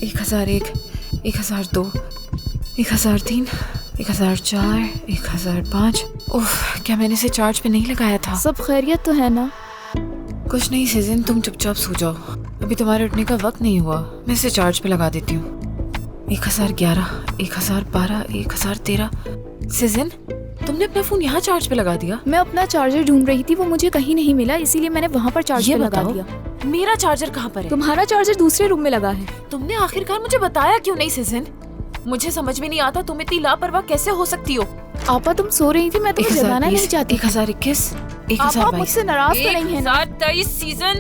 1001, 1002, 1003, 1004, 1005। उफ, क्या मैंने इसे चार्ज पे नहीं लगाया था? सब खैरियत तो है ना? कुछ नहीं सीजन, तुम चुपचाप सो जाओ, अभी तुम्हारे उठने का वक्त नहीं हुआ। मैं इसे चार्ज पे लगा देती हूँ। 1011, 1012, 1013। सीजन, तुमने अपना फोन यहाँ चार्ज पे लगा दिया? मैं अपना चार्जर ढूंढ रही थी, वो मुझे कहीं नहीं मिला, इसीलिए मैंने वहाँ पर चार्ज पे लगा दिया। मेरा चार्जर कहाँ पर है? तुम्हारा चार्जर दूसरे रूम में लगा है। तुमने आखिरकार मुझे बताया क्यों नहीं सीजन? मुझे समझ में नहीं आता तुम इतनी लापरवाह कैसे हो सकती हो। आपा तुम सो रही थी, मैं तुम्हें जगाना नहीं चाहती। 1021, 1022, आपा मुझसे नाराज तो नहीं है ना? 1023 सीजन,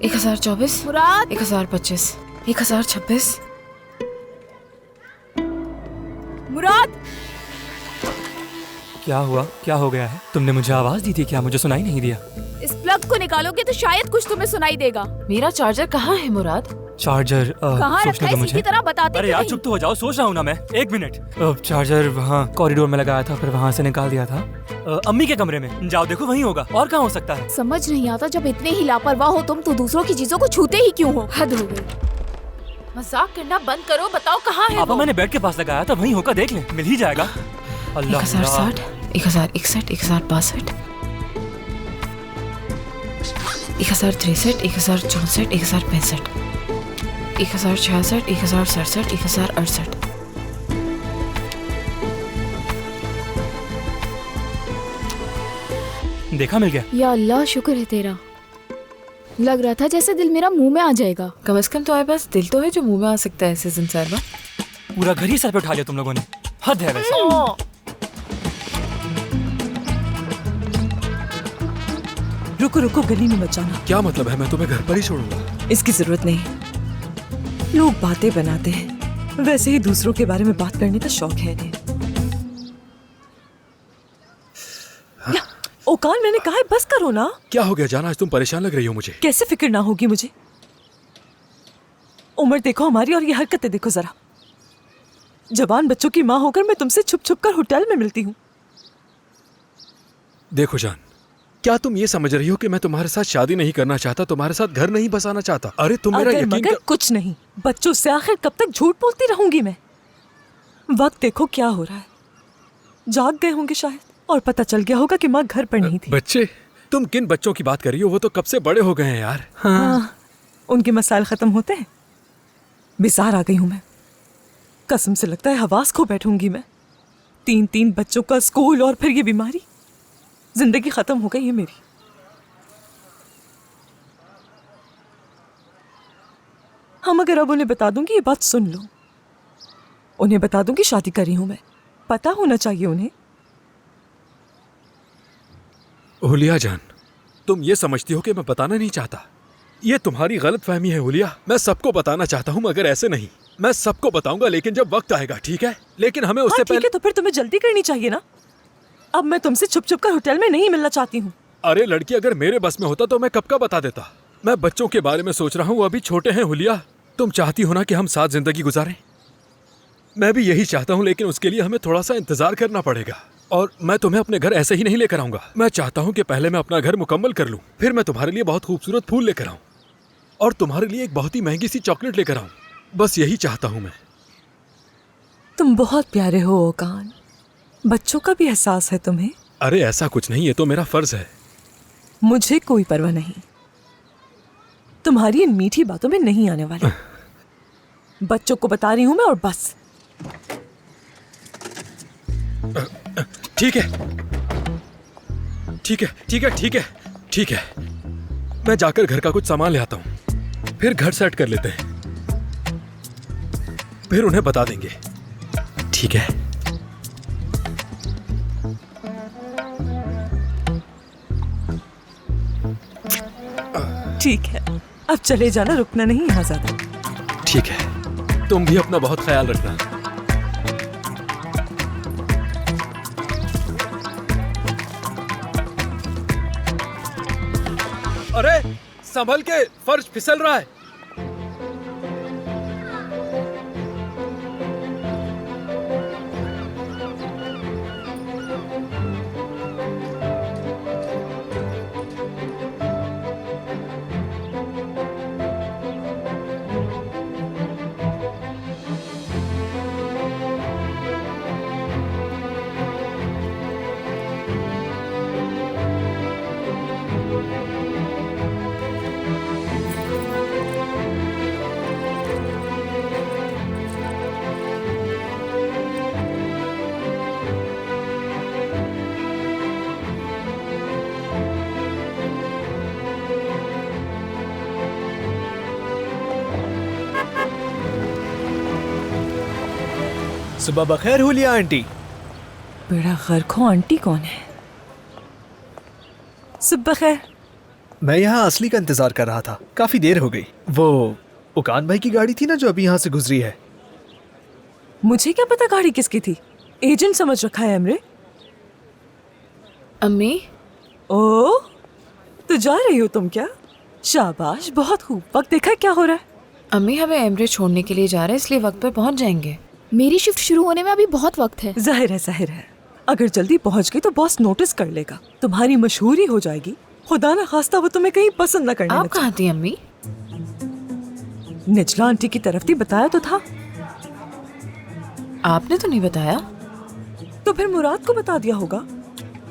1024, मुराद, 1025, 1026। मुराद, क्या हुआ? क्या हो गया है? तुमने मुझे आवाज दी थी क्या? मुझे सुनाई नहीं दिया। इस प्लग को निकालोगे तो शायद कुछ तुम्हें सुनाई देगा। मेरा चार्जर कहाँ है मुराद? चार्जर कहाँ रखा है? मुझे सीधी तरह बताते अरे यार चुप तो हो जाओ, सोच रहा हूँ ना मैं। 1 मिनट। चार्जर वहाँ कॉरिडोर में लगाया था, फिर वहाँ से निकाल दिया था अम्मी के कमरे में। जाओ देखो, वहीं होगा। और कहाँ हो सकता है? समझ नहीं आता, जब इतने ही लापरवाह हो तुम तो दूसरों की चीजों को छूते ही क्यों हो? हद हो गई। मजाक करना बंद करो, बताओ कहाँ है पापा, वो? मैंने बेड के पास लगाया था, वहीं होगा, देख ले, मिल ही जाएगा। अल्लाह। 1060, 1061, 1062, 1063, 1064, 1065, 1066, 1067, 1068। देखा, मिल गया। या अल्लाह, शुक्र है तेरा। लग रहा था जैसे दिल मेरा मुंह में आ जाएगा। कम से कम तुम्हारे पास दिल तो है जो मुंह में आ सकता है सीजन साहिबा। पूरा घर ही सर पे उठा लिया तुम लोगों ने, हद है वैसे। रुको रुको, गली में मत जाना। क्या मतलब है? मैं तुम्हें घर पर ही छोड़ूंगा। इसकी जरूरत नहीं। लोग बातें बनाते हैं, वैसे ही दूसरों के बारे में बात करने का शौक है इन्हें। ओकान, मैंने कहा है बस करो ना। क्या हो गया जान? आज तुम परेशान लग रही हो मुझे। कैसे फिक्र ना होगी मुझे? उम्र देखो हमारी और ये हरकतें देखो जरा। जवान बच्चों की माँ होकर मैं तुमसे छुप छुप कर होटल में मिलती हूँ। देखो जान, क्या तुम ये समझ रही हो कि मैं तुम्हारे साथ शादी नहीं करना चाहता, तुम्हारे साथ घर नहीं बसाना चाहता? अरे तुम मेरा अगर यकीन मगर कुछ नहीं, बच्चों से आखिर कब तक झूठ बोलती रहूंगी मैं? वक्त देखो क्या हो रहा है। जाग गए होंगे शायद, और पता चल गया होगा कि माँ घर पर नहीं थी। बच्चे? तुम किन बच्चों की बात कर रही हो? वो तो कब से बड़े हो गए हैं यार। हाँ, उनके मसाइल खत्म होते हैं। बेजार आ गई हूं मैं, कसम से लगता है हवास खो बैठूंगी मैं। 3 बच्चों का स्कूल और फिर ये बीमारी, जिंदगी खत्म हो गई है मेरी। हम अगर अब उन्हें बता दूंगी, ये बात सुन लो, उन्हें बता दूंगी शादी करी हूं मैं, पता होना चाहिए उन्हें। हुलिया जान, तुम ये समझती हो कि मैं बताना नहीं चाहता? ये तुम्हारी गलत फहमी है हुलिया। मैं सबको बताना चाहता हूँ, मगर ऐसे नहीं। मैं सबको बताऊंगा, लेकिन जब वक्त आएगा, ठीक है? लेकिन हमें उससे ठीक है, तो फिर तुम्हें जल्दी करनी चाहिए ना। अब मैं तुमसे छुप छुप कर होटल में नहीं मिलना चाहती हूँ। अरे लड़की, अगर मेरे बस में होता तो मैं कब का बता देता। मैं बच्चों के बारे में सोच रहा हूँ, वो अभी छोटे हैं हुलिया। तुम चाहती हो ना कि हम साथ जिंदगी गुजारें? मैं भी यही चाहता हूँ, लेकिन उसके लिए हमें थोड़ा सा इंतजार करना पड़ेगा। और मैं तुम्हें अपने घर ऐसे ही नहीं लेकर आऊंगा। मैं चाहता हूँ कि पहले मैं अपना घर मुकम्मल कर लूँ, फिर मैं तुम्हारे लिए बहुत खूबसूरत फूल लेकर आऊँ और तुम्हारे लिए एक बहुत ही महंगी सी चॉकलेट लेकर आऊँ। बस यही चाहता हूँ मैं। तुम बहुत प्यारे हो ओकान, बच्चों का भी एहसास है तुम्हें। अरे ऐसा कुछ नहीं, ये तो मेरा फर्ज है। मुझे कोई परवाह नहीं, तुम्हारी इन मीठी बातों में नहीं आने वाली। बच्चों को बता रही हूं मैं, और बस। ठीक है ठीक है ठीक है ठीक है ठीक है, मैं जाकर घर का कुछ सामान ले आता हूँ, फिर घर सेट कर लेते हैं, फिर उन्हें बता देंगे। ठीक है? ठीक है, अब चले जाना, रुकना नहीं यहाँ ज्यादा। ठीक है, तुम भी अपना बहुत ख्याल रखना। अरे संभल के, फर्श फिसल रहा है। सुबह बखैर हुलिया आंटी। बेड़ा गर्क हो, आंटी कौन है? सुबह खैर। मैं यहाँ असली का इंतजार कर रहा था, काफी देर हो गई। वो उकान भाई की गाड़ी थी ना जो अभी यहाँ से गुजरी है। मुझे क्या पता गाड़ी किसकी थी? एजेंट समझ रखा है हमरे। अम्मी, ओ, तो जा रही हो तुम क्या? शाबाश, बहुत खूब। वक्त देखा क्या हो रहा है? अम्मी हमें एमरे छोड़ने के लिए जा रहे हैं, इसलिए वक्त पर पहुंच जाएंगे। मेरी शिफ्ट शुरू होने में अभी बहुत वक्त है। जाहिर है। अगर जल्दी पहुंच गई तो बॉस नोटिस कर लेगा, तुम्हारी मशहूरी हो जाएगी। खुदा ना खास्ता वो तुम्हें कहीं पसंद न करने आप लगे। कहाँ थी अम्मी? निचला आंटी की तरफ थी, बताया तो था। आपने तो नहीं बताया। तो फिर मुराद को बता दिया होगा।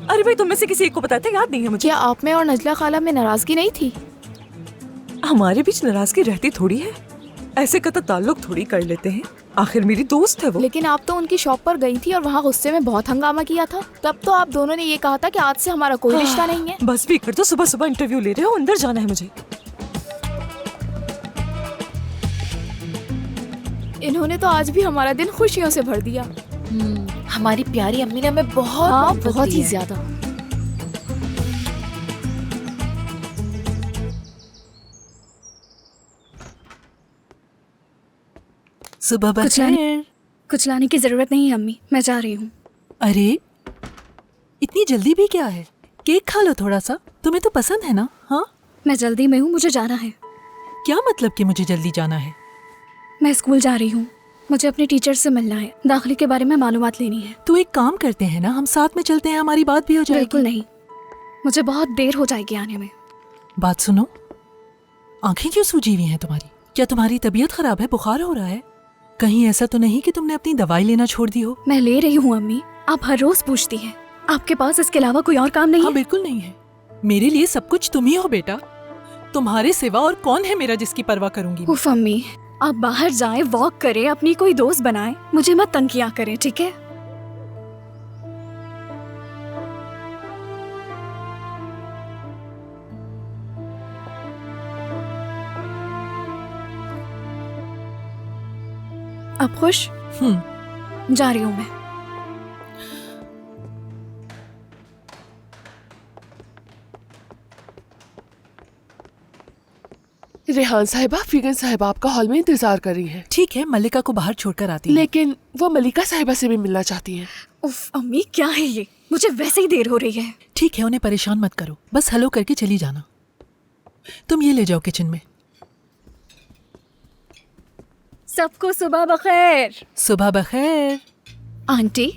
अरे भाई, तुम में से किसी एक को बताया था, याद नहीं है मुझे। क्या आप में और नजला खाला में नाराजगी नहीं थी? हमारे बीच नाराजगी रहती थोड़ी है, ऐसे कतई ताल्लुक थोड़ी कर लेते हैं। आखिर मेरी दोस्त है वो। लेकिन आप तो उनकी शॉप पर गई थी और वहाँ गुस्से में बहुत हंगामा किया था। तब तो आप दोनों ने ये कहा था कि आज से हमारा कोई रिश्ता नहीं है। बस भी कर, तो सुबह सुबह इंटरव्यू ले रहे हो, अंदर जाना है मुझे। इन्होंने तो आज भी हमारा दिन खुशियों से भर दिया। हमारी प्यारी अम्मी ने हमें बहुत हाँ, मोहब्बत बहुत दी ही है। ज्यादा। सुबह कुछ लाने की जरूरत नहीं है अम्मी, मैं जा रही हूँ। अरे इतनी जल्दी भी क्या है? केक खा लो थोड़ा सा, तुम्हें तो पसंद है ना? हाँ, मैं जल्दी में हूँ, मुझे जाना है। क्या मतलब कि मुझे जल्दी जाना है? मैं स्कूल जा रही हूँ, मुझे अपने टीचर से मिलना है, दाखिले के बारे में मालूमात लेनी है। तो एक काम करते हैं ना, हम साथ में चलते हैं, हमारी बात भी हो जाएगी। बिल्कुल नहीं, मुझे बहुत देर हो जाएगी आने में। बात सुनो, आंखें क्यों सूजी हुई हैं तुम्हारी? क्या तुम्हारी तबीयत खराब है? बुखार हो रहा है? कहीं ऐसा तो नहीं कि तुमने अपनी दवाई लेना छोड़ दी हो? मैं ले रही हूँ अम्मी, आप हर रोज पूछती हैं। आपके पास इसके अलावा कोई और काम नहीं हाँ, है? बिल्कुल नहीं है। मेरे लिए सब कुछ तुम ही हो बेटा, तुम्हारे सिवा और कौन है मेरा जिसकी परवाह करूंगी मैं? उफ अम्मी, आप बाहर जाएं, वॉक करें, अपनी कोई दोस्त बनाएं, मुझे मत तंग किया करें, ठीक है? आप खुश? जा रही हूँ मैं। रेहान साहिबा, फिगन साहिबा आपका हॉल में इंतजार कर रही हैं। ठीक है, मल्लिका को बाहर छोड़कर आती है। लेकिन वो मलिका साहिबा से भी मिलना चाहती हैं। उफ अम्मी, क्या है ये? मुझे वैसे ही देर हो रही है। ठीक है, उन्हें परेशान मत करो, बस हेलो करके चली जाना। तुम ये ले जाओ किचन में। सबको सुबह बखैर। सुबह बखैर। आंटी,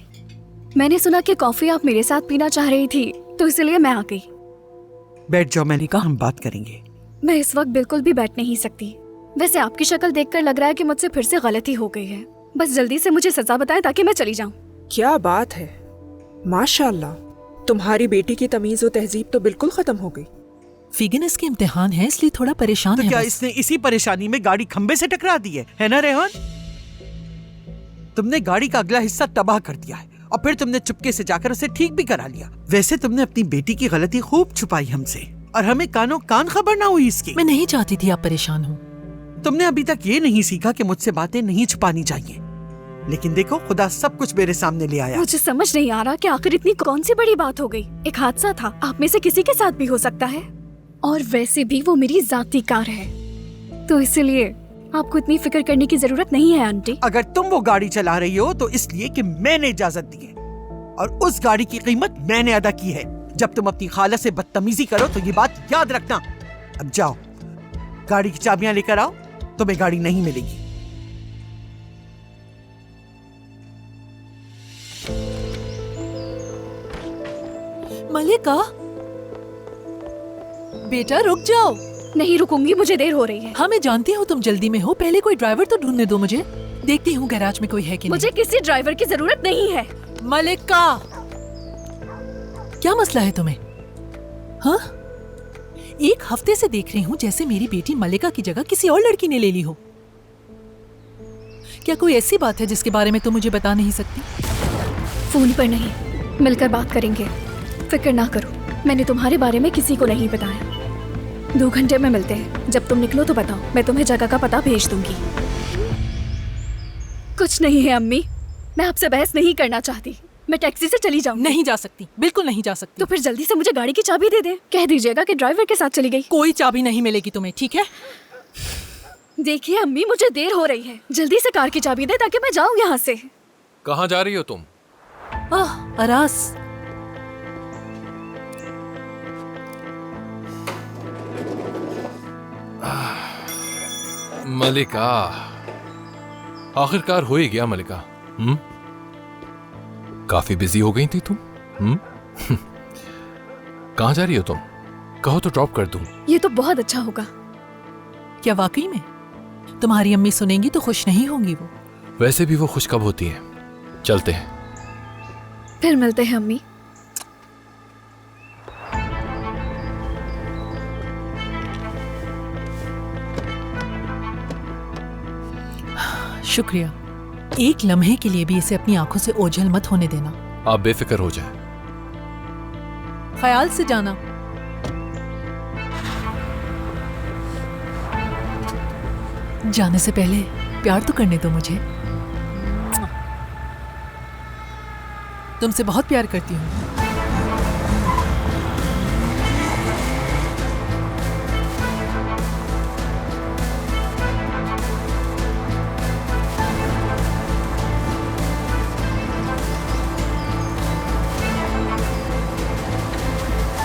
मैंने सुना कि कॉफी आप मेरे साथ पीना चाह रही थी, तो इसलिए मैं आ गई। बैठ जाओ मलिका, हम बात करेंगे। मैं इस वक्त बिल्कुल भी बैठ नहीं सकती। वैसे आपकी शक्ल देखकर लग रहा है कि मुझसे फिर से गलती हो गई है। बस जल्दी से मुझे सजा बताएं ताकि मैं चली जाऊं। क्या बात है, माशाल्लाह, तुम्हारी बेटी की तमीज और तहजीब तो बिल्कुल खत्म हो गई। फिगन इसके इम्तिहान है, इसलिए थोड़ा परेशान तो है। क्या बस। इसने इसी परेशानी में गाड़ी खंबे से टकरा दी है ना रेहान? तुमने गाड़ी का अगला हिस्सा तबाह कर दिया है और फिर तुमने चुपके से जाकर उसे ठीक भी करा लिया। वैसे तुमने अपनी बेटी की गलती खूब छुपाई हमसे, और हमें कानों कान खबर ना हुई इसकी। मैं नहीं चाहती थी आप परेशान हो। तुमने अभी तक ये नहीं सीखा कि मुझसे बातें नहीं छुपानी चाहिए, लेकिन देखो खुदा सब कुछ मेरे सामने ले आया। मुझे समझ नहीं आ रहा कि आखिर इतनी कौन सी बड़ी बात हो गई। एक हादसा था, आप में से किसी के साथ भी हो सकता है, और वैसे भी वो मेरी जाती कार है, तो इसलिए आपको इतनी फिक्र करने की जरूरत नहीं है आंटी। अगर तुम वो गाड़ी चला रही हो तो इसलिए कि मैंने इजाजत दी है, और उस गाड़ी की कीमत मैंने अदा की है। जब तुम अपनी खाला से बदतमीजी करो तो ये बात याद रखना। अब जाओ, गाड़ी की चाबियां लेकर आओ, तुम्हें गाड़ी नहीं मिलेगी। मलिका, बेटा रुक जाओ। नहीं रुकूंगी, मुझे देर हो रही है। हाँ, मैं जानती हूँ तुम जल्दी में हो, पहले कोई ड्राइवर तो ढूंढने दो मुझे। देखती हूँ गैराज में कोई है कि मुझे किसी ड्राइवर की जरूरत नहीं है। नहीं। मलिका, क्या मसला है तुम्हें? हाँ, एक हफ्ते से देख रही हूँ जैसे मेरी बेटी मलिका की जगह किसी और लड़की ने ले ली हो। क्या कोई ऐसी बात है जिसके बारे में तुम मुझे बता नहीं सकती? फोन पर नहीं, मिलकर बात करेंगे। फिक्र ना करो, मैंने तुम्हारे बारे में किसी को नहीं बताया। 2 घंटे में मिलते हैं, जब तुम निकलो तो बताओ, मैं तुम्हें जगह का पता भेज दूंगी। कुछ नहीं है अम्मी, मैं आपसे बहस नहीं करना चाहती। मैं टैक्सी से चली जाऊंगी। नहीं जा सकती, बिल्कुल नहीं जा सकती। तो फिर जल्दी से मुझे गाड़ी की चाबी दे दे। कह दीजिएगा कि ड्राइवर के साथ चली गई। कोई चाबी नहीं मिलेगी तुम्हें, ठीक है? देखिए अम्मी, मुझे देर हो रही है। जल्दी से कार की चाबी दे ताकि मैं जाऊं यहाँ से। कहाँ जा रही हो तुम? अरास, मलिका, आखिरकार हो ही गया मलिका। काफी बिजी हो गई थी तुम। कहाँ जा रही हो तुम? कहो तो ड्रॉप कर दूं। ये तो बहुत अच्छा होगा। क्या वाकई में? तुम्हारी अम्मी सुनेंगी तो खुश नहीं होंगी वो। वैसे भी वो खुश कब होती हैं। चलते हैं। फिर मिलते हैं अम्मी। शुक्रिया। एक लम्हे के लिए भी इसे अपनी आंखों से ओझल मत होने देना। आप बेफिक्र हो जाएं। ख्याल से जाना। जाने से पहले प्यार तो करने दो मुझे। तुमसे बहुत प्यार करती हूँ।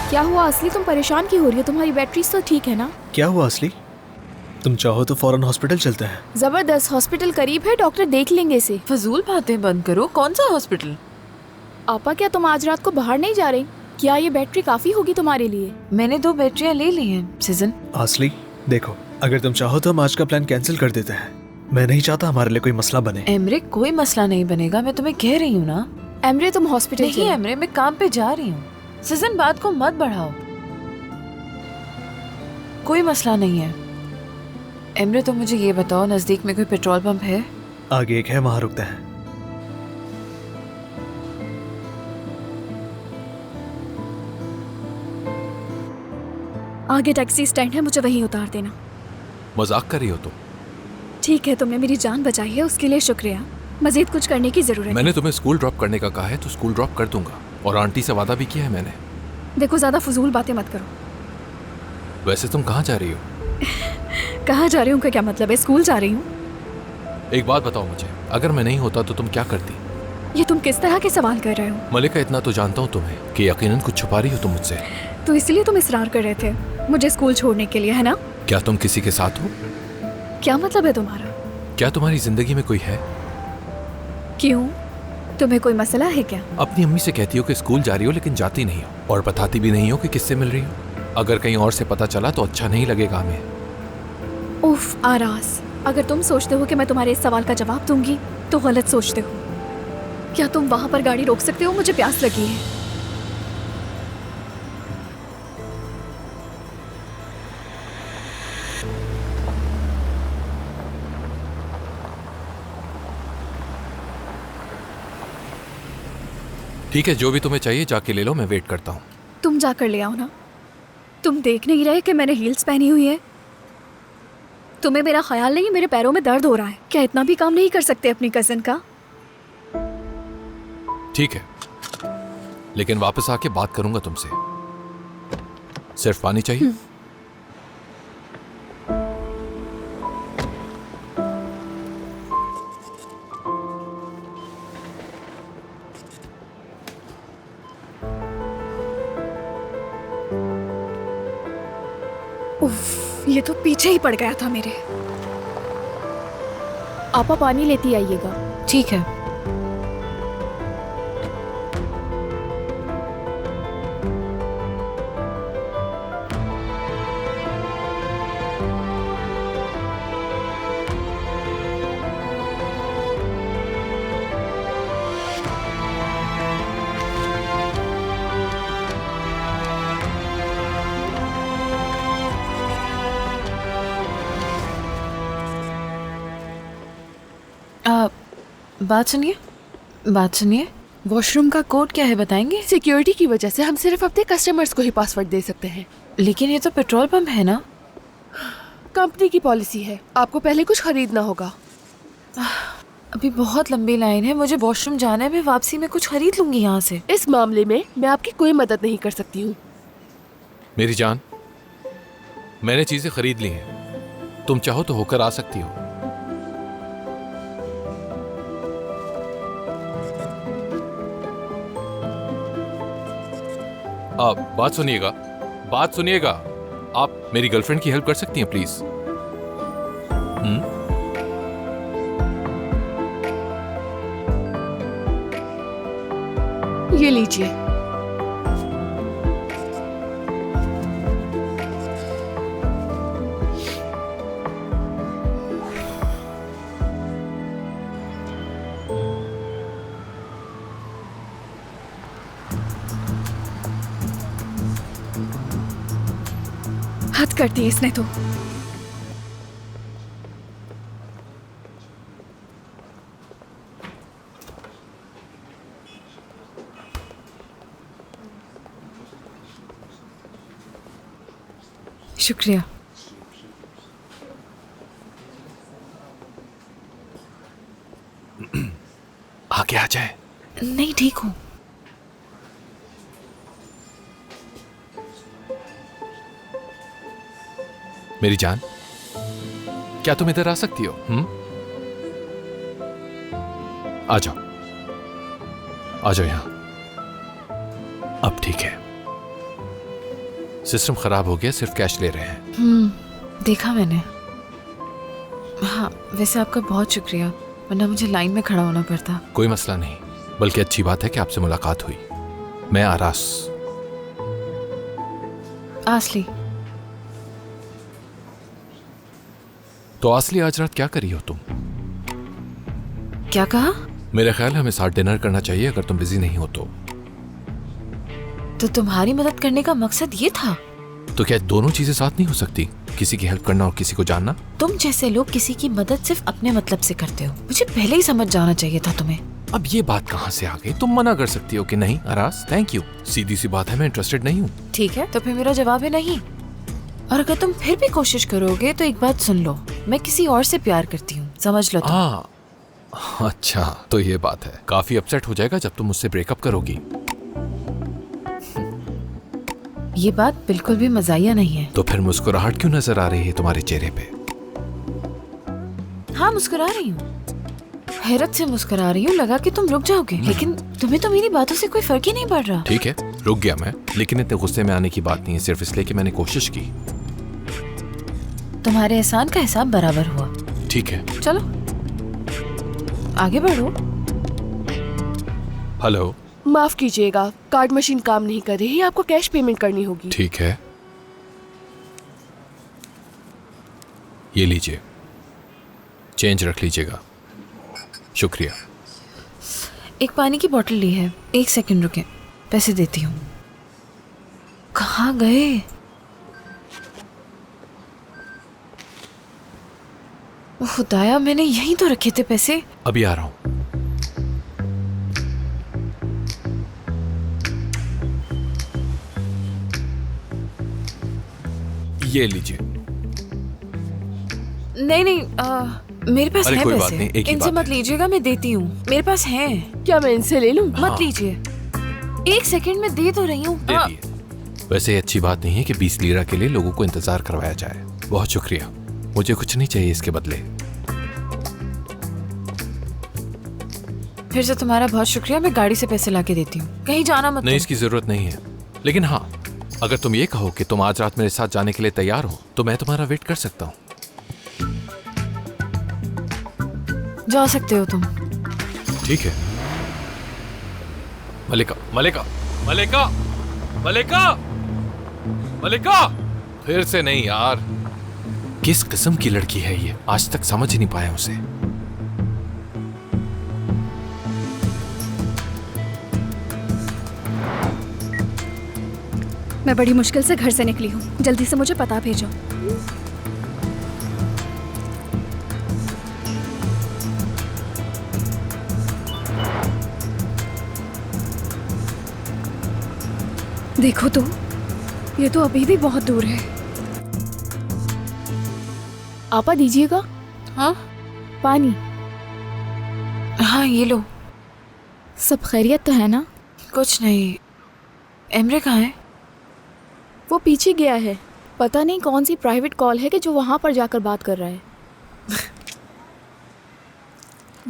क्या हुआ असली, तुम परेशान क्यों हो रही हो? तुम्हारी बैटरी तो ठीक है ना? क्या हुआ असली? तुम चाहो तो फौरन हॉस्पिटल चलते हैं। जबरदस्त, हॉस्पिटल करीब है, डॉक्टर देख लेंगे इसे। फजूल बातें बंद करो। कौन सा हॉस्पिटल? आपा, क्या तुम आज रात को बाहर नहीं जा रही? क्या ये बैटरी काफी होगी तुम्हारे लिए? मैंने 2 बैटरियां ले ली हैं सीजन। असली देखो, अगर तुम चाहो तो हम आज का प्लान कैंसिल कर देते हैं। मैं नहीं चाहता हमारे लिए कोई मसला बने। एमरे, कोई मसला नहीं बनेगा, मैं तुम्हें कह रही हूँ ना। एमरे, तुम हॉस्पिटल नहीं एमरे, मैं काम पे जा रही हूँ। सीजन, बात को मत बढ़ाओ। कोई मसला नहीं है। एमरे, तुम मुझे ये बताओ, नजदीक में कोई पेट्रोल पंप है? आगे एक है, वहां रुकते हैं। आगे टैक्सी स्टैंड है, मुझे वहीं उतार देना। मजाक कर रही हो तुम? ठीक है, तुमने मेरी जान बचाई है, उसके लिए शुक्रिया। मजीद कुछ करने की जरूरत मैंने तुम्हें स्कूल ड्रॉप करने का कहा है तो स्कूल ड्रॉप कर दूंगा, और आंटी से वादा भी किया है मैंने। देखो, ज्यादा फजूल बातें मत करो। वैसे तुम कहाँ जा रही हो? कहाँ जा रही हूँ का क्या मतलब है? स्कूल जा रही हूँ। एक बात बताओ मुझे, अगर मैं नहीं होता तो तुम क्या करती? ये तुम किस तरह के सवाल कर रहे हो? मलिका, इतना तो जानता हूँ तुम्हें कि यकीनन कुछ छुपा रही हो तुम मुझसे। तो इसलिए तुम इसरार कर रहे थे मुझे स्कूल छोड़ने के लिए, है ना? क्या तुम किसी के साथ हो? क्या मतलब है तुम्हारा? क्या तुम्हारी जिंदगी में कोई है? क्यों, तुम्हें कोई मसला है क्या? अपनी अम्मी से कहती हो कि स्कूल जा रही हो लेकिन जाती नहीं हो, और बताती भी नहीं हो कि किससे मिल रही हो। अगर कहीं और से पता चला तो अच्छा नहीं लगेगा हमें। उफ आरास, अगर तुम सोचते हो कि मैं तुम्हारे इस सवाल का जवाब दूंगी तो गलत सोचते हो। क्या तुम वहां पर गाड़ी रोक सकते हो? मुझे प्यास लगी है। ठीक है, जो भी तुम्हें चाहिए जाके ले लो, मैं वेट करता हूँ। तुम जाकर ले आओ ना। तुम देख नहीं रहे कि मैंने हील्स पहनी हुई है? तुम्हें मेरा ख्याल नहीं, मेरे पैरों में दर्द हो रहा है। क्या इतना भी काम नहीं कर सकते अपनी कजिन का? ठीक है, लेकिन वापस आके बात करूंगा तुमसे। सिर्फ पानी चाहिए? उफ, ये तो पीछे ही पड़ गया था मेरे। आपा, पानी लेती आइएगा। ठीक है। बात सुनिए, वॉशरूम का कोड क्या है बताएंगे? सिक्योरिटी की वजह से हम सिर्फ अपने कस्टमर्स को ही पासवर्ड दे सकते हैं। लेकिन ये तो पेट्रोल पंप है ना? कंपनी की पॉलिसी है, आपको पहले कुछ खरीदना होगा। अभी बहुत लंबी लाइन है, मुझे वॉशरूम जाना है, मैं वापसी में कुछ खरीद लूंगी यहाँ से। इस मामले में मैं आपकी कोई मदद नहीं कर सकती हूँ। मेरी जान, मैंने चीजें खरीद ली हैं, तुम चाहो तो होकर आ सकती हो। आप बात सुनिएगा, आप मेरी गर्लफ्रेंड की हेल्प कर सकती हैं प्लीज? ये लीजिए। हद कर दी इसने तो। शुक्रिया। आगे आ जाए। नहीं, ठीक हूँ। मेरी जान, क्या तुम इधर आ सकती हो? आ जाओ यहां। अब ठीक है, सिस्टम खराब हो गया, सिर्फ कैश ले रहे हैं। देखा मैंने। हाँ, वैसे आपका बहुत शुक्रिया, वरना मुझे लाइन में खड़ा होना पड़ता। कोई मसला नहीं, बल्कि अच्छी बात है कि आपसे मुलाकात हुई। मैं आरास। आसली। तो आसली, आज रात क्या करी हो तुम? क्या कहा? मेरा ख्याल है हमें साथ डिनर करना चाहिए, अगर तुम बिजी नहीं हो तो। तो तुम्हारी मदद करने का मकसद ये था? तो क्या दोनों चीजें साथ नहीं हो सकती? किसी की हेल्प करना और किसी को जानना? तुम जैसे लोग किसी की मदद सिर्फ अपने मतलब से करते हो, मुझे पहले ही समझ जाना चाहिए था तुम्हें। अब ये बात कहाँ से आ गई? तुम मना कर सकती हो कि नहीं आरास, थैंक यू, सीधी सी बात है, मैं इंटरेस्टेड नहीं हूँ। ठीक है, तो फिर मेरा जवाब है नहीं। और अगर तुम फिर भी कोशिश करोगे तो एक बात सुन लो, मैं किसी और से प्यार करती हूँ, समझ लो तुम। अच्छा, तो ये बात है। काफी अपसेट हो जाएगा जब तुम मुझसे ब्रेकअप करोगी। ये बात बिल्कुल भी मजाया नहीं है। तो फिर मुस्कुराहट क्यों नजर आ रही है तुम्हारे चेहरे पे? हाँ, मुस्कुरा रही हूँ, हैरत से मुस्कुरा रही हूँ, लगा कि तुम रुक जाओगे, लेकिन तुम्हें तो मेरी बातों से कोई फर्क ही नहीं पड़ रहा। ठीक है, रुक गया मैं, लेकिन इतने गुस्से में आने की बात नहीं है, सिर्फ इसलिए कि मैंने कोशिश की। तुम्हारे एहसान का हिसाब बराबर हुआ। ठीक है, चलो आगे बढ़ो। हेलो, माफ कीजिएगा, कार्ड मशीन काम नहीं कर रही है, आपको कैश पेमेंट करनी होगी। ठीक है, ये लीजिए, चेंज रख लीजिएगा। शुक्रिया। एक पानी की बोतल ली है, 1 सेकंड रुके, पैसे देती हूँ। कहाँ गए? खुदाया, मैंने यहीं तो रखे थे पैसे। अभी आ रहा हूँ। ये लीजिए। नहीं, मेरे पास है कोई बात पैसे, नहीं, एक ही इनसे बात मत लीजिएगा, मैं देती हूँ, मेरे पास है। क्या मैं इनसे ले लूं? मत लीजिए, 1 सेकंड में दे तो रही हूँ। दे दिए। वैसे ये अच्छी बात नहीं है कि 20 लीरा के लिए लोगों को इंतजार करवाया जाए। बहुत शुक्रिया, मुझे कुछ नहीं चाहिए इसके बदले। फिर से तुम्हारा बहुत शुक्रिया, मैं गाड़ी से पैसे लाके देती हूँ, कहीं जाना मत। नहीं, इसकी जरूरत नहीं है, लेकिन हाँ, अगर तुम ये कहो कि तुम आज रात मेरे साथ जाने के लिए तैयार हो तो मैं तुम्हारा वेट कर सकता हूँ। जा सकते हो तुम। ठीक है। मलिका, मलिका, मलिका, मलिका, मलिका, फिर से नहीं यार, किस किस्म की लड़की है ये, आज तक समझ ही नहीं पाया उसे। मैं बड़ी मुश्किल से घर से निकली हूँ, जल्दी से मुझे पता भेजो। देखो तो, ये तो अभी भी बहुत दूर है। आपा दीजिएगा। हाँ, पानी। हाँ ये लो। सब खैरियत तो है ना? कुछ नहीं। एमरे कहाँ है? वो पीछे गया है। पता नहीं कौन सी प्राइवेट कॉल है कि जो वहां पर जाकर बात कर रहा है।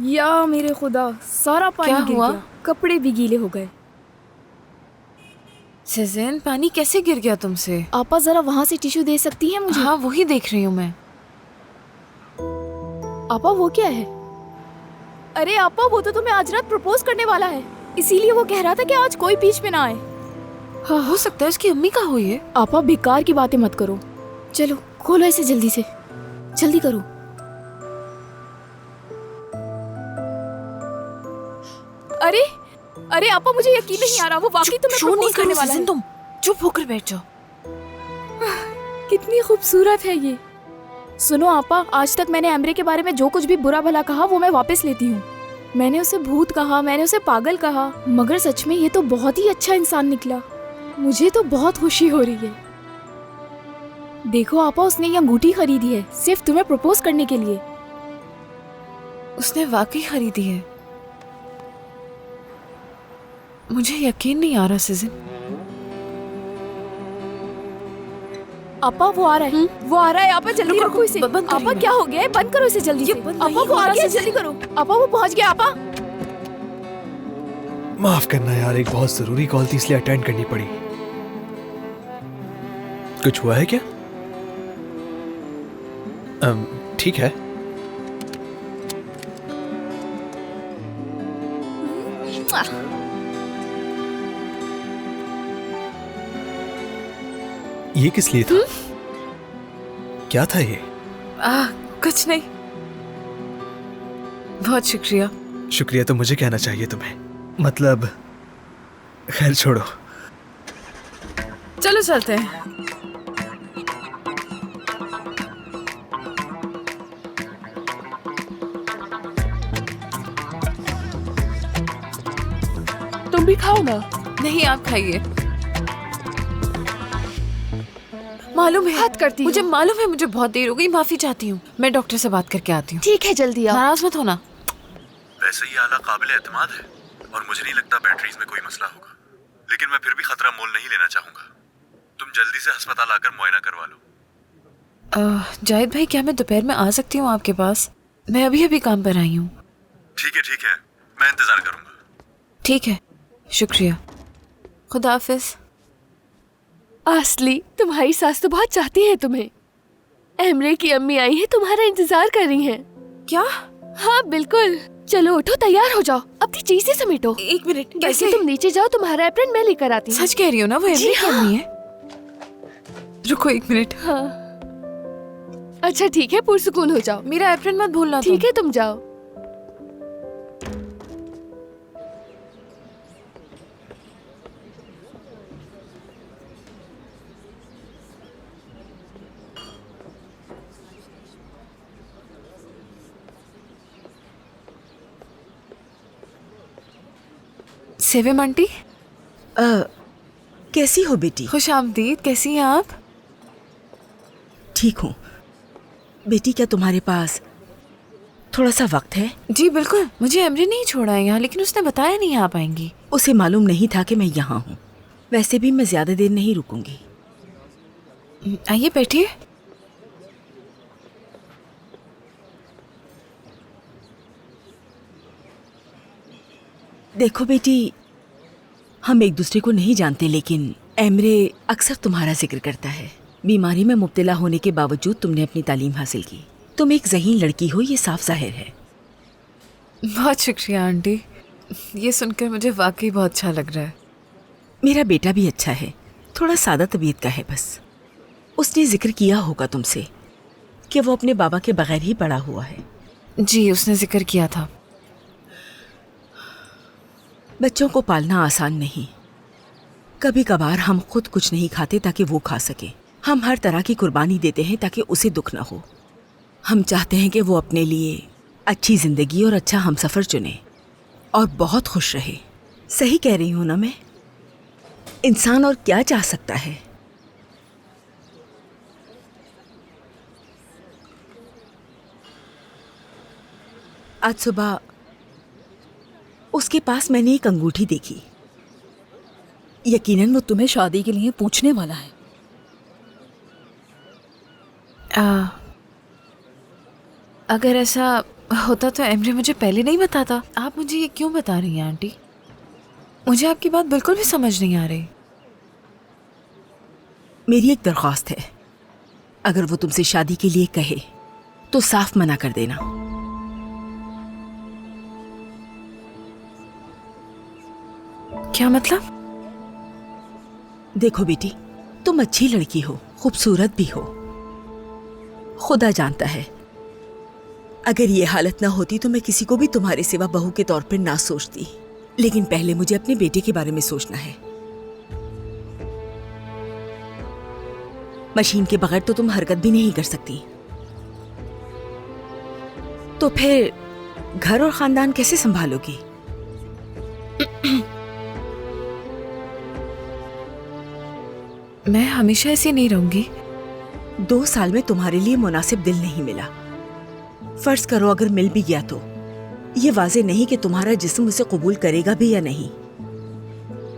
या मेरे खुदा, सारा पानी क्या गिर हुआ? गया, कपड़े भी गीले हो गए। सिजन, पानी कैसे गिर गया तुमसे? आपा जरा वहां से टिश्यू दे सकती हैं मुझे? हाँ वही देख रही हूँ मैं। आपा वो क्या है? अरे आपा, वो तो तुम्हें आज रात प्रपोज करने वाला है, इसीलिए वो कह रहा था कि आज कोई बीच में ना आए। हाँ हो सकता है उसकी अम्मी कहाँ हुई है। आपा बेकार की बातें मत करो, चलो खोलो इसे जल्दी से, जल्दी करो। अरे अरे आपा, मुझे यकीन नहीं आ रहा, वो वाकई तुम्हें शोर नहीं प्रपोज करने करो वाला सिजन, है। तुम चुप होकर बैठ जाओ। कितनी खूबसूरत है ये। सुनो आपा, आज तक मैंने एमरे के बारे में जो कुछ भी बुरा भला कहा वो मैं वापस लेती हूँ। मैंने उसे भूत कहा, मैंने उसे पागल कहा, मगर सच में ये तो बहुत ही अच्छा इंसान निकला। मुझे तो बहुत खुशी हो रही है। देखो आपा, उसने ये अंगूठी खरीदी है सिर्फ तुम्हें प्रपोज करने के लिए। उसने वाकई खरीदी है? मुझे यकीन नहीं आ रहा सिजन। आपा वो आ रहा है, वो आ रहा है। आपा जल्दी रखो इसे। बंद करिए आपा ना। क्या हो गया है? बंद करो इसे जल्दी से। बंद आपा नहीं वो हो आ रहा गया, सिजन। जल्दी करो। आपा वो पहुंच गया। आपा माफ करना यार, एक बहुत जरूरी कॉल थी इसलिए अटेंड करनी पड़ी। कुछ हुआ है क्या? ठीक है। ये किस लिए था? क्या था ये? कुछ नहीं। बहुत शुक्रिया। शुक्रिया तो मुझे कहना चाहिए तुम्हें, मतलब खैर छोड़ो। चलो चलते हैं। तुम भी खाओ ना। नहीं आप खाइए। मालूम है, हाथ करती मुझे हूँ। मालूम है, मुझे बहुत देर हो गई, माफी चाहती हूँ। मैं डॉक्टर से बात करके आती हूँ। ठीक है, जल्दी आओ। नाराज मत होना। वैसे ये आला काबिल एतमाद है और मुझे नहीं लगता बैटरीज में कोई मसला होगा, लेकिन मैं फिर भी खतरा मोल नहीं लेना चाहूंगा। तुम जल्दी से अस्पताल आकर मुआयना करवा लो। जाहिद भाई, क्या मैं दोपहर में आ सकती हूँ आपके पास? मैं अभी अभी काम पर आई हूँ। ठीक है, मैं इंतजार करूंगा। ठीक है, शुक्रिया। खुदा हाफिज। असली, तुम्हारी सास तो बहुत चाहती है तुम्हें। एमरे की अम्मी आई है, तुम्हारा इंतजार कर रही हैं। क्या? हाँ बिल्कुल। चलो उठो, तैयार हो जाओ, अपनी चीजें समेटो। एक मिनट, कैसे? कैसे? तुम नीचे जाओ, तुम्हारा एप्रन मैं लेकर आती हूँ। सच कह रही हो ना? वो एमरे की अम्मी है? रुको एक मिनट। हाँ अच्छा ठीक है, पुरसुकून हो जाओ। मेरा एप्रन मत भूलना। ठीक है, तुम जाओ। सेविम आंटी, कैसी हो बेटी? खुश आमदीद। कैसी हैं आप? ठीक हूँ बेटी। क्या तुम्हारे पास थोड़ा सा वक्त है? जी बिल्कुल। मुझे एमरे नहीं छोड़ा है यहाँ, लेकिन उसने बताया नहीं आ पाएंगी। उसे मालूम नहीं था कि मैं यहाँ हूँ। वैसे भी मैं ज्यादा देर नहीं रुकूंगी। आइए बैठिए। देखो बेटी, हम एक दूसरे को नहीं जानते, लेकिन एमरे अक्सर तुम्हारा जिक्र करता है। बीमारी में मुब्तला होने के बावजूद तुमने अपनी तालीम हासिल की। तुम एक ज़हीन लड़की हो, ये साफ जाहिर है। बहुत शुक्रिया आंटी, ये सुनकर मुझे वाकई बहुत अच्छा लग रहा है। मेरा बेटा भी अच्छा है, थोड़ा सादा तबीयत का है बस। उसने जिक्र किया होगा तुमसे कि वो अपने बाबा के बगैर ही बड़ा हुआ है। जी, उसने जिक्र किया था। बच्चों को पालना आसान नहीं। कभी कभार हम खुद कुछ नहीं खाते ताकि वो खा सके। हम हर तरह की कुर्बानी देते हैं ताकि उसे दुख ना हो। हम चाहते हैं कि वो अपने लिए अच्छी जिंदगी और अच्छा हमसफ़र चुने और बहुत खुश रहे। सही कह रही हूँ ना मैं? इंसान और क्या चाह सकता है? आज सुबह उसके पास मैंने एक अंगूठी देखी। यकीनन वो तुम्हें शादी के लिए पूछने वाला है। अगर ऐसा होता तो एमरे मुझे पहले नहीं बताता। आप मुझे ये क्यों बता रही हैं आंटी? मुझे आपकी बात बिल्कुल भी समझ नहीं आ रही। मेरी एक दरख्वास्त है, अगर वो तुमसे शादी के लिए कहे तो साफ मना कर देना। क्या मतलब? देखो बेटी, तुम अच्छी लड़की हो, खूबसूरत भी हो। खुदा जानता है, अगर ये हालत ना होती तो मैं किसी को भी तुम्हारे सिवा बहू के तौर पर ना सोचती। लेकिन पहले मुझे अपने बेटे के बारे में सोचना है। मशीन के बगैर तो तुम हरकत भी नहीं कर सकती, तो फिर घर और खानदान कैसे संभालोगी? मैं हमेशा ऐसी नहीं रहूंगी। 2 साल में तुम्हारे लिए मुनासिब दिल नहीं मिला। फर्ज करो अगर मिल भी गया तो ये वाज़ेह नहीं कि तुम्हारा जिस्म उसे कबूल करेगा भी या नहीं।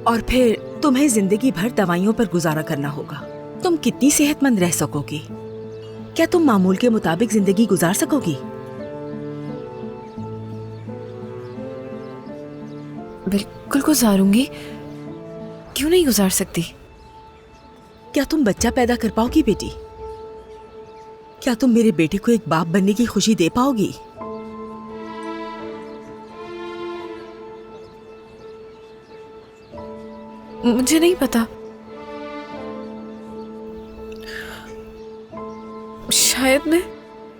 और फिर तुम्हें जिंदगी भर दवाइयों पर गुजारा करना होगा। तुम कितनी सेहतमंद रह सकोगी? क्या तुम मामूल के मुताबिक जिंदगी गुजार सकोगी? बिल्कुल गुजारूंगी, क्यों नहीं गुजार सकती? क्या तुम बच्चा पैदा कर पाओगी बेटी? क्या तुम मेरे बेटे को एक बाप बनने की खुशी दे पाओगी? मुझे नहीं पता, शायद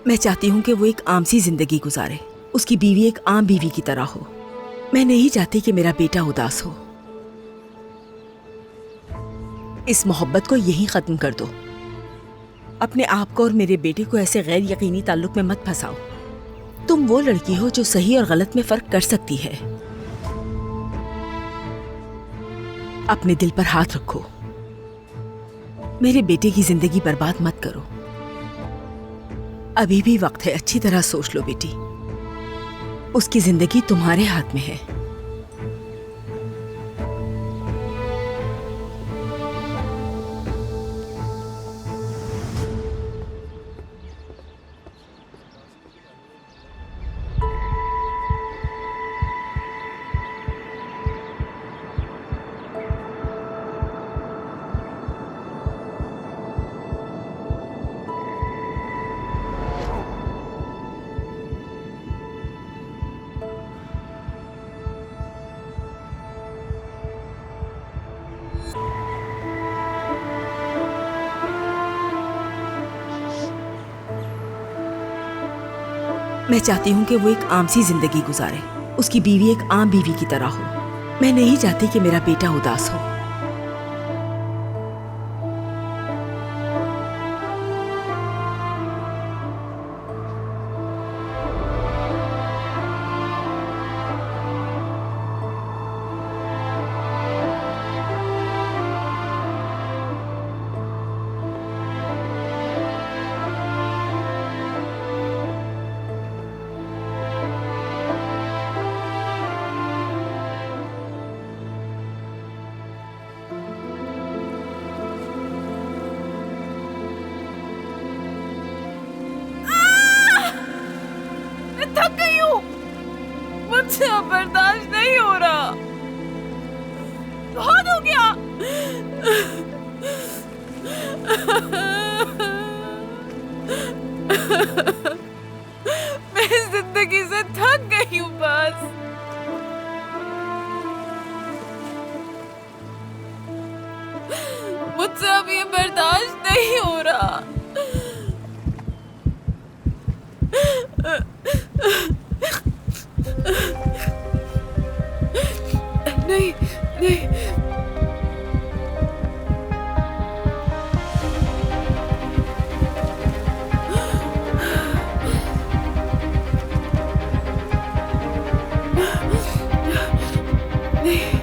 मैं चाहती हूँ कि वो एक आम सी जिंदगी गुजारे, उसकी बीवी एक आम बीवी की तरह हो। मैं नहीं चाहती कि मेरा बेटा उदास हो। इस मोहब्बत को यहीं खत्म कर दो। अपने आप को और मेरे बेटे को ऐसे गैर यकीनी ताल्लुक में मत फंसाओ। तुम वो लड़की हो जो सही और गलत में फर्क कर सकती है। अपने दिल पर हाथ रखो। मेरे बेटे की जिंदगी बर्बाद मत करो। अभी भी वक्त है, अच्छी तरह सोच लो बेटी। उसकी जिंदगी तुम्हारे हाथ में है। मैं चाहती हूँ कि वो एक आम सी जिंदगी गुजारे, उसकी बीवी एक आम बीवी की तरह हो। मैं नहीं चाहती कि मेरा बेटा उदास हो। थक गई हूँ, मुझसे अब बर्दाश्त नहीं हो रहा। बहुत हो गया। मैं इस जिंदगी से थक गई हूँ बस। मुझसे अब ये बर्दाश्त नहीं हो रहा। नहीं नहीं, नहीं।